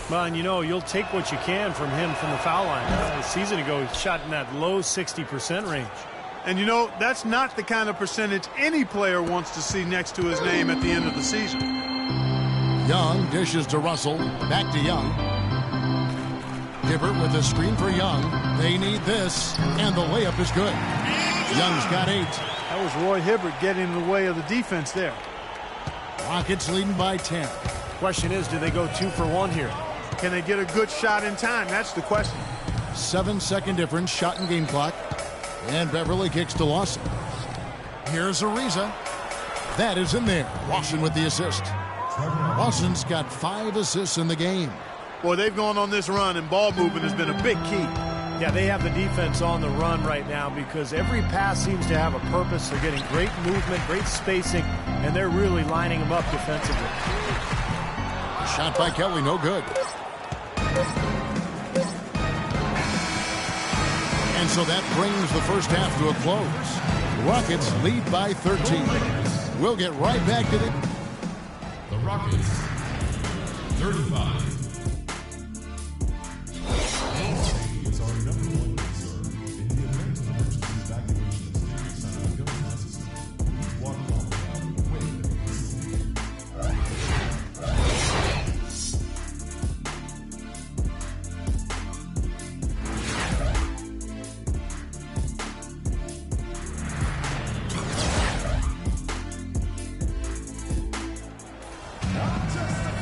Well, and you know, you'll take what you can from him from the foul line. A season ago, he shot in that low 60% range. And you know, that's not the kind of percentage any player wants to see next to his name at the end of the season. Young dishes to Russell. Back to Young. Hibbert with a screen for Young. They need this. And the layup is good. Young's got 8. That was Roy Hibbert getting in the way of the defense there. Rockets leading by 10. Question is, do they go 2 for 1 here? Can they get a good shot in time? That's the question. 7-second difference, shot and game clock. And Beverly kicks to Lawson. Here's Ariza. That is in there. Lawson with the assist. Lawson's got 5 assists in the game. Boy, they've gone on this run, and ball movement has been a big key. Yeah, they have the defense on the run right now because every pass seems to have a purpose. They're getting great movement, great spacing, and they're really lining them up defensively. Shot by Kelly, no good. And so that brings the first half to a close. Rockets lead by 13. We'll get right back to the Rockets 35. Is our number 1 concern in the event of emergency evacuation of Stadium Sign gun processing. Please walk off away.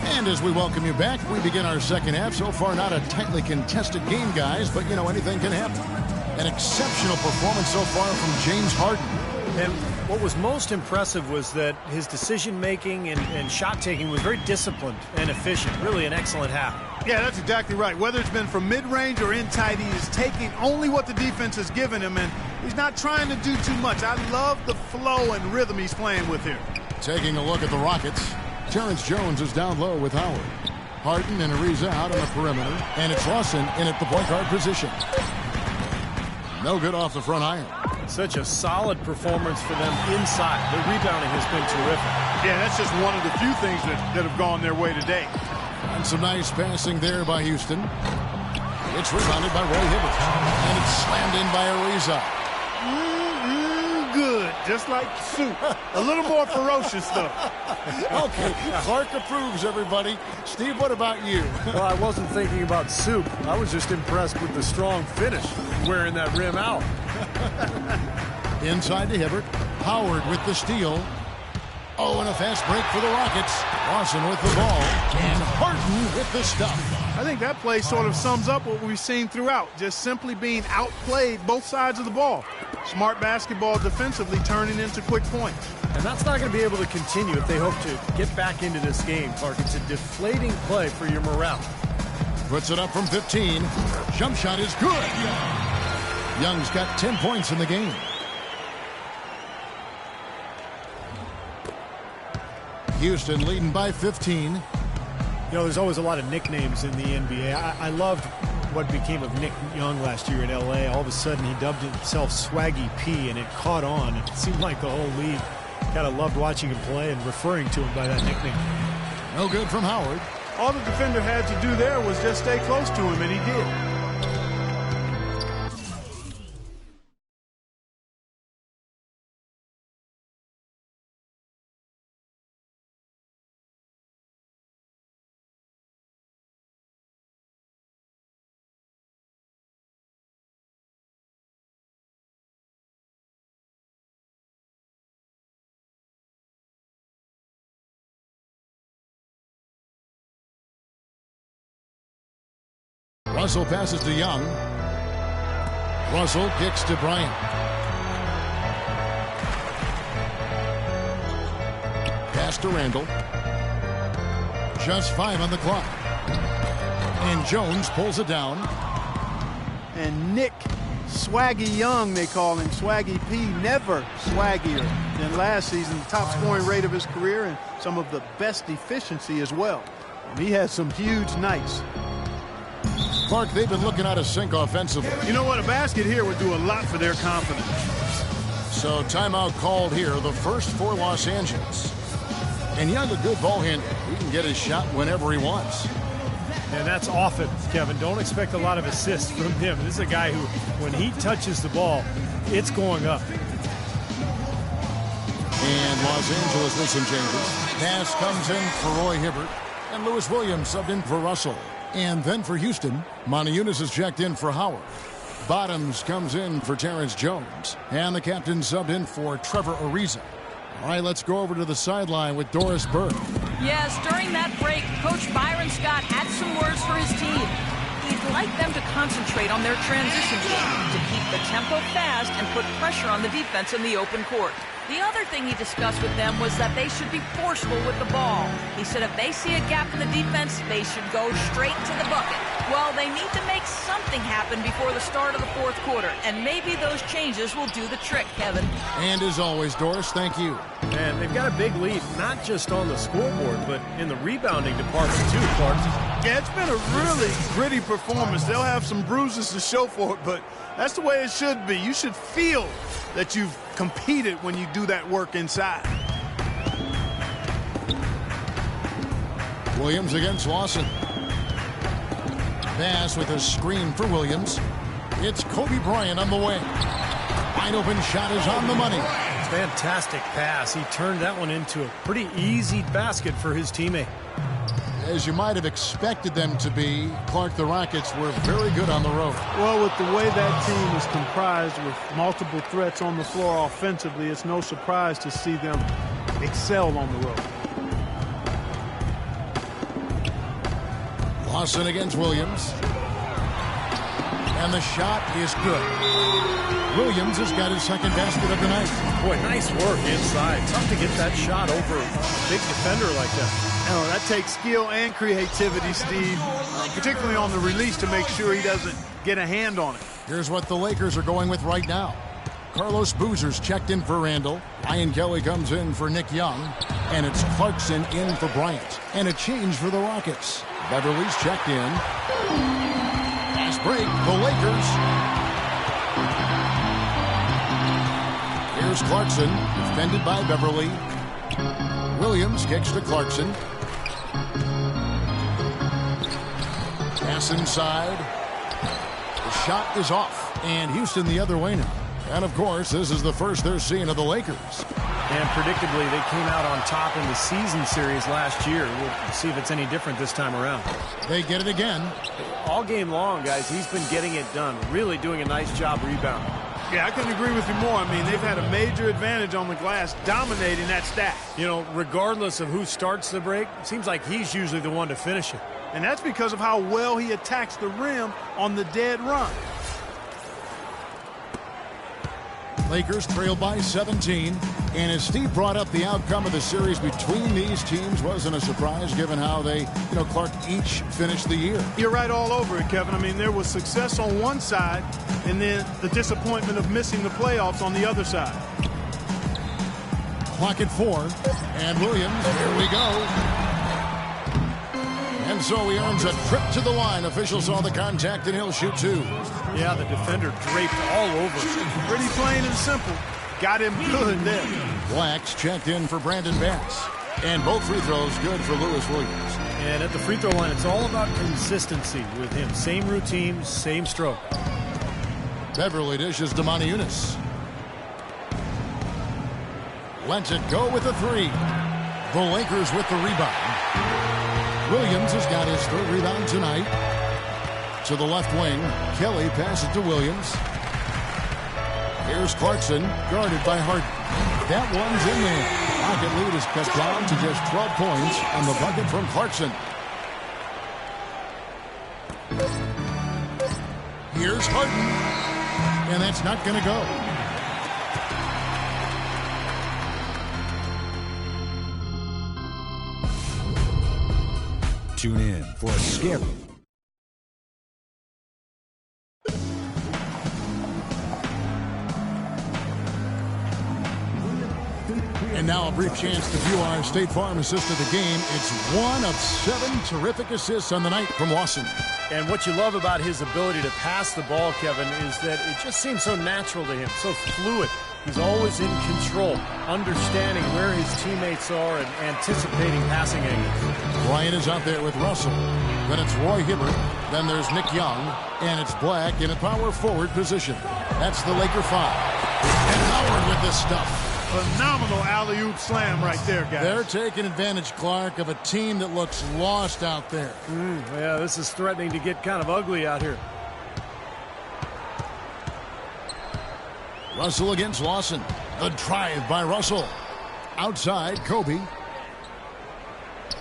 And as we welcome you back, we begin our second half. So far, not a tightly contested game, guys, but, you know, anything can happen. An exceptional performance so far from James Harden. And what was most impressive was that his decision-making and shot-taking was very disciplined and efficient. Really an excellent half. Yeah, that's exactly right. Whether it's been from mid-range or in tight, he is taking only what the defense has given him, and he's not trying to do too much. I love the flow and rhythm he's playing with here. Taking a look at the Rockets. Terrence Jones is down low with Howard. Harden and Ariza out on the perimeter. And it's Lawson in at the point guard position. No good off the front iron. Such a solid performance for them inside. The rebounding has been terrific. Yeah, that's just one of the few things that have gone their way today. And some nice passing there by Houston. It's rebounded by Roy Hibbert. And it's slammed in by Ariza. Good, just like soup. A little more ferocious, though. Okay, Clark approves, everybody. Steve, what about you? Well, I wasn't thinking about soup. I was just impressed with the strong finish, wearing that rim out. Inside to Hibbert. Howard with the steal. Oh, and a fast break for the Rockets. Lawson with the ball. And Harden with the stuff. I think that play sort of sums up what we've seen throughout. Just simply being outplayed both sides of the ball. Smart basketball defensively turning into quick points. And that's not going to be able to continue if they hope to get back into this game, Clark. It's a deflating play for your morale. Puts it up from 15. Jump shot is good. Young's got 10 points in the game. Houston leading by 15. You know, there's always a lot of nicknames in the NBA. I loved what became of Nick Young last year in L.A. All of a sudden, he dubbed himself Swaggy P, and it caught on. It seemed like the whole league kind of loved watching him play and referring to him by that nickname. No good from Howard. All the defender had to do there was just stay close to him, and he did. Russell passes to Young. Russell kicks to Bryant. Pass to Randall. Just 5 on the clock. And Jones pulls it down. And Nick Swaggy Young, they call him, Swaggy P, never swaggier than last season. The top scoring rate of his career and some of the best efficiency as well. And he has some huge nights. Clark, they've been looking out of sync offensively. You know what? A basket here would do a lot for their confidence. So timeout called here, the first for Los Angeles. And Young, a good ball handler. He can get his shot whenever he wants. And that's often, Kevin. Don't expect a lot of assists from him. This is a guy who, when he touches the ball, it's going up. And Los Angeles with some changes. Pass comes in for Roy Hibbert. And Lewis Williams subbed in for Russell. And then for Houston, Moniunas is checked in for Howard. Bottoms comes in for Terrence Jones. And the captain subbed in for Trevor Ariza. All right, let's go over to the sideline with Doris Burke. Yes, during that break, Coach Byron Scott had some words for his team. He'd like them to concentrate on their transition game, to keep the tempo fast and put pressure on the defense in the open court. The other thing he discussed with them was that they should be forceful with the ball. He said if they see a gap in the defense, they should go straight to the bucket. Well, they need to make something happen before the start of the fourth quarter, and maybe those changes will do the trick, Kevin. And as always, Doris, thank you. And they've got a big lead, not just on the scoreboard, but in the rebounding department too, Clark. Yeah, it's been a really gritty performance. They'll have some bruises to show for it, but that's the way it should be. You should feel that you've competed when you do that work inside. Williams against Lawson. Pass with a screen for Williams. It's Kobe Bryant on the wing. Wide open shot is on the money. Fantastic pass. He turned that one into a pretty easy basket for his teammate. As you might have expected them to be, Clark, the Rockets were very good on the road. Well, with the way that team is comprised with multiple threats on the floor offensively, it's no surprise to see them excel on the road. Lawson against Williams. And the shot is good. Williams has got his second basket of the night. Boy, nice work inside. Tough to get that shot over a big defender like that. Oh, that takes skill and creativity, Steve, particularly on the release to make sure he doesn't get a hand on it. Here's what the Lakers are going with right now. Carlos Boozer's checked in for Randall. Ian Kelly comes in for Nick Young. And it's Clarkson in for Bryant. And a change for the Rockets. Beverly's checked in. Fast break, the Lakers. Here's Clarkson, defended by Beverly. Williams kicks to Clarkson. Pass inside. The shot is off. And Houston the other way now. And, of course, this is the first they're seeing of the Lakers. And predictably, they came out on top in the season series last year. We'll see if it's any different this time around. They get it again. All game long, guys, he's been getting it done. Really doing a nice job rebounding. Yeah, I couldn't agree with you more. I mean, they've had a major advantage on the glass, dominating that stack. You know, regardless of who starts the break, it seems like he's usually the one to finish it. And that's because of how well he attacks the rim on the dead run. Lakers trail by 17. And as Steve brought up, the outcome of the series between these teams wasn't a surprise given how they, Clark, each finished the year. You're right all over it, Kevin. I mean, there was success on one side and then the disappointment of missing the playoffs on the other side. Clock at 4. And Williams, here we go. And so he earns a trip to the line. Officials saw the contact and he'll shoot two. Yeah, the defender draped all over. Pretty plain and simple. Got him good there. Blacks checked in for Brandon Bass. And both free throws good for Lewis Williams. And at the free throw line, it's all about consistency with him. Same routine, same stroke. Beverly dishes to Moniunas. Lets it go with a three. The Lakers with the rebound. Williams has got his third rebound tonight. To the left wing, Kelly passes to Williams. Here's Clarkson, guarded by Harden. That one's in there. Rocket lead is cut down to just 12 points on the bucket from Clarkson. Here's Harden. And that's not going to go. Tune in for a scary. And now a brief chance to view our State Farm assist of the game. It's one of 7 terrific assists on the night from Lawson. And what you love about his ability to pass the ball, Kevin, is that it just seems so natural to him, so fluid. He's always in control, understanding where his teammates are and anticipating passing angles. Bryant is out there with Russell. Then it's Roy Hibbert. Then there's Nick Young. And it's Black in a power forward position. That's the Laker 5. And Howard with this stuff. Phenomenal alley-oop slam right there, guys. They're taking advantage, Clark, of a team that looks lost out there. Yeah, this is threatening to get kind of ugly out here. Russell against Lawson. The drive by Russell. Outside, Kobe.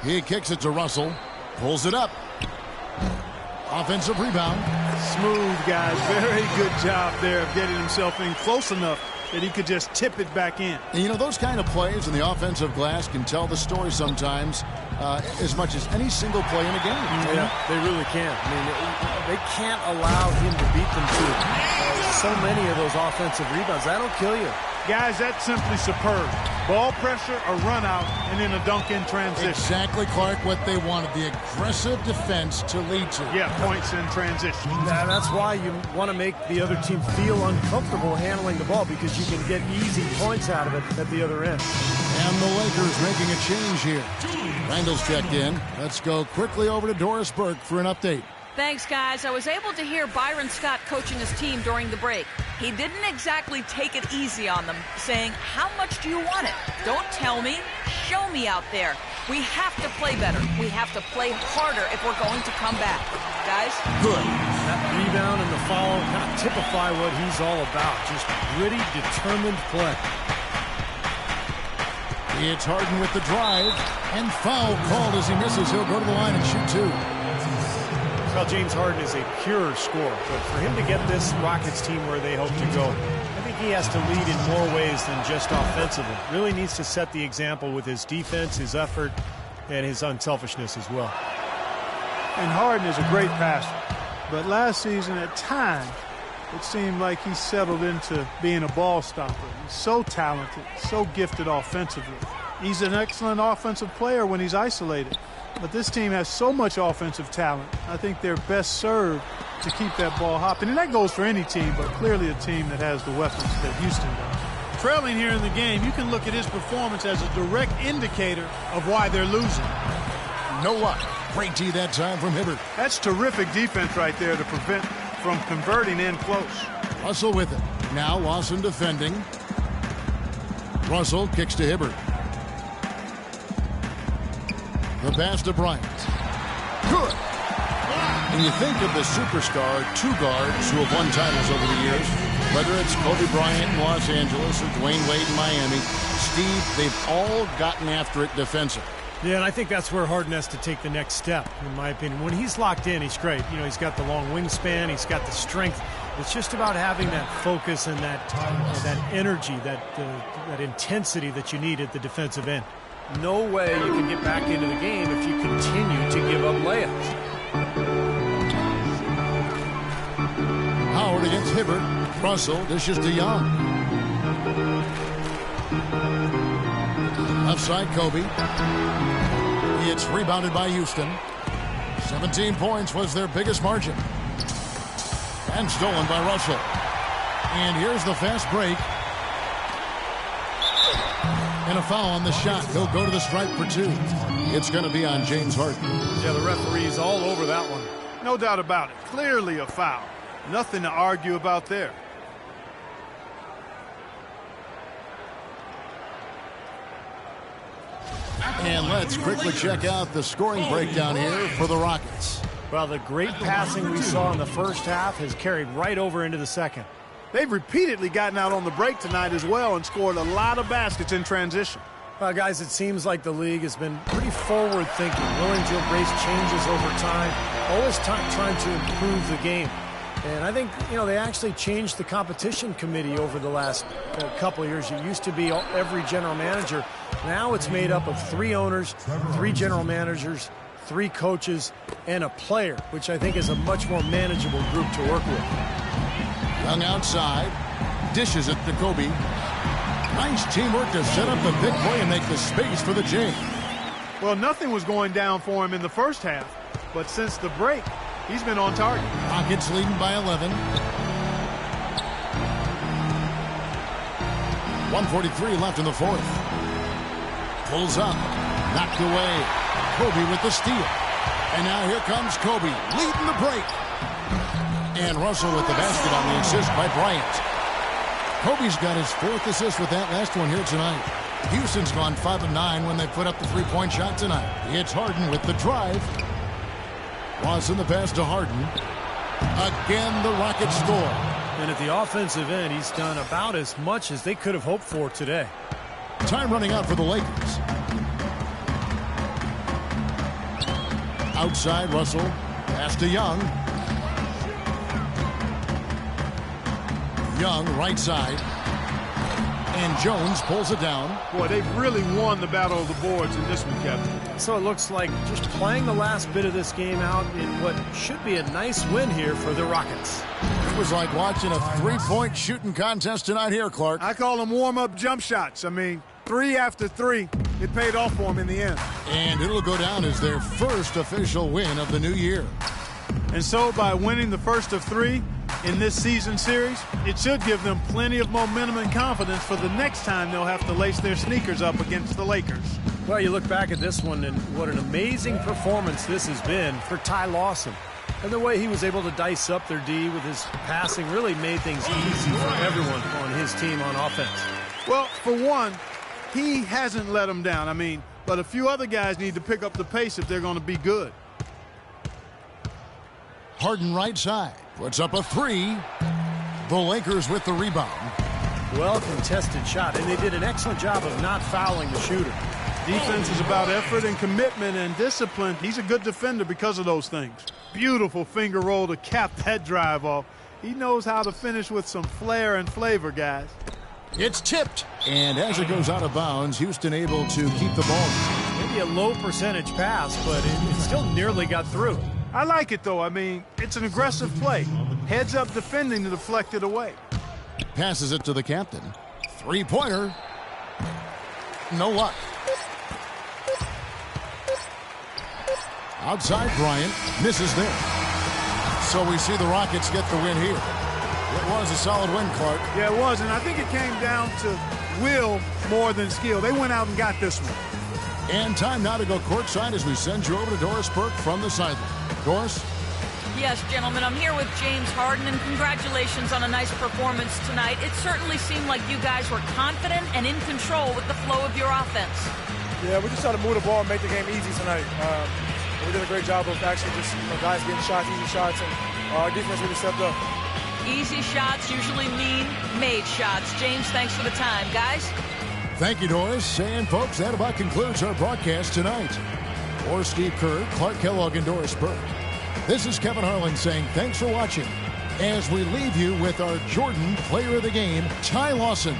He kicks it to Russell. Pulls it up. Offensive rebound. Smooth, guys. Very good job there of getting himself in close enough that he could just tip it back in. And you know, those kind of plays in the offensive glass can tell the story sometimes as much as any single play in a game. Yeah, they really can. I mean, they can't allow him to beat them to so many of those offensive rebounds. That'll kill you. Guys, that's simply superb. Ball pressure, a run out, and then a dunk in transition. Exactly, Clark, what they wanted. The aggressive defense to lead to. Yeah, points in transition. That's why you want to make the other team feel uncomfortable handling the ball, because you can get easy points out of it at the other end. And the Lakers making a change here. Randall's checked in. Let's go quickly over to Doris Burke for an update. Thanks, guys. I was able to hear Byron Scott coaching his team during the break. He didn't exactly take it easy on them, saying, "How much do you want it? Don't tell me. Show me out there. We have to play better. We have to play harder if we're going to come back." Guys? Good. That rebound and the foul kind of typify what he's all about. Just gritty, determined play. It's Harden with the drive. And foul called as he misses. He'll go to the line and shoot two. Well, James Harden is a pure scorer, but for him to get this Rockets team where they hope to go, I think he has to lead in more ways than just offensively. Really needs to set the example with his defense, his effort, and his unselfishness as well. And Harden is a great passer, but last season at times it seemed like he settled into being a ball stopper. He's so talented, so gifted offensively. He's an excellent offensive player when he's isolated. But this team has so much offensive talent. I think they're best served to keep that ball hopping. And that goes for any team, but clearly a team that has the weapons that Houston does. Trailing here in the game, you can look at his performance as a direct indicator of why they're losing. No luck. Great tee that time from Hibbert. That's terrific defense right there to prevent from converting in close. Russell with it. Now Lawson defending. Russell kicks to Hibbert. The pass to Bryant. Good. And you think of the superstar two guards who have won titles over the years, whether it's Kobe Bryant in Los Angeles or Dwayne Wade in Miami, Steve, they've all gotten after it defensively. Yeah, and I think that's where Harden has to take the next step, in my opinion. When he's locked in, he's great. You know, he's got the long wingspan, he's got the strength. It's just about having that focus and that energy, that intensity that you need at the defensive end. No way you can get back into the game if you continue to give up layups. Howard against Hibbert. Russell dishes to Young. Left side, Kobe. It's rebounded by Houston. 17 points was their biggest margin. And stolen by Russell. And here's the fast break. And a foul on the shot. He'll go to the stripe for two. It's going to be on James Harden. Yeah, the referee's all over that one. No doubt about it. Clearly a foul. Nothing to argue about there. And let's quickly check out the scoring breakdown here for the Rockets. Well, the great passing we saw in the first half has carried right over into the second. They've repeatedly gotten out on the break tonight as well and scored a lot of baskets in transition. Well, guys, it seems like the league has been pretty forward-thinking, willing to embrace changes over time, always trying to improve the game. And I think, you know, they actually changed the competition committee over the last couple of years. It used to be every general manager. Now it's made up of 3 owners, 3 general managers, 3 coaches, and a player, which I think is a much more manageable group to work with. Young outside, dishes it to Kobe. Nice teamwork to set up the big play and make the space for the J. Well, nothing was going down for him in the first half, but since the break, he's been on target. Rockets leading by 11. 1:43 left in the fourth. Pulls up, knocked away. Kobe with the steal. And now here comes Kobe leading the break. And Russell with the basket on the assist by Bryant. Kobe's got his 4th assist with that last one here tonight. Houston's gone 5 of 9 when they put up the three-point shot tonight. It's Harden with the drive. Lawson the pass to Harden. Again, the Rockets score. And at the offensive end, he's done about as much as they could have hoped for today. Time running out for the Lakers. Outside, Russell. Pass to Young. Young, right side. And Jones pulls it down. Boy, they've really won the battle of the boards in this one, Kevin. So it looks like just playing the last bit of this game out in what should be a nice win here for the Rockets. It was like watching a three-point shooting contest tonight here, Clark. I call them warm-up jump shots. I mean, 3 after 3. It paid off for them in the end. And it'll go down as their first official win of the new year. And so by winning the first of 3 in this season series, it should give them plenty of momentum and confidence for the next time they'll have to lace their sneakers up against the Lakers. Well, you look back at this one and what an amazing performance this has been for Ty Lawson. And the way he was able to dice up their D with his passing really made things easy for everyone on his team on offense. Well, for one, he hasn't let them down. I mean, but a few other guys need to pick up the pace if they're going to be good. Harden right side. Puts up a 3. The Lakers with the rebound. Well contested shot, and they did an excellent job of not fouling the shooter. Defense is about effort and commitment and discipline. He's a good defender because of those things. Beautiful finger roll to cap that drive off. He knows how to finish with some flair and flavor, guys. It's tipped. And as it goes out of bounds, Houston able to keep the ball. Maybe a low percentage pass, but it still nearly got through. I like it, though. I mean, it's an aggressive play. Heads up defending to deflect it away. Passes it to the captain. Three-pointer. No luck. Outside, Bryant misses there. So we see the Rockets get the win here. It was a solid win, Clark. Yeah, it was, and I think it came down to will more than skill. They went out and got this one. And time now to go courtside as we send you over to Doris Burke from the sideline. Doris? Yes, gentlemen, I'm here with James Harden, and congratulations on a nice performance tonight. It certainly seemed like you guys were confident and in control with the flow of your offense. Yeah, we just tried to move the ball and make the game easy tonight. We did a great job of actually just guys getting shots, easy shots, and our defense really stepped up. Easy shots usually mean made shots. James, thanks for the time. Guys? Thank you, Doris. And, folks, that about concludes our broadcast tonight. For Steve Kerr, Clark Kellogg, and Doris Burke, this is Kevin Harlan saying thanks for watching as we leave you with our Jordan Player of the Game, Ty Lawson.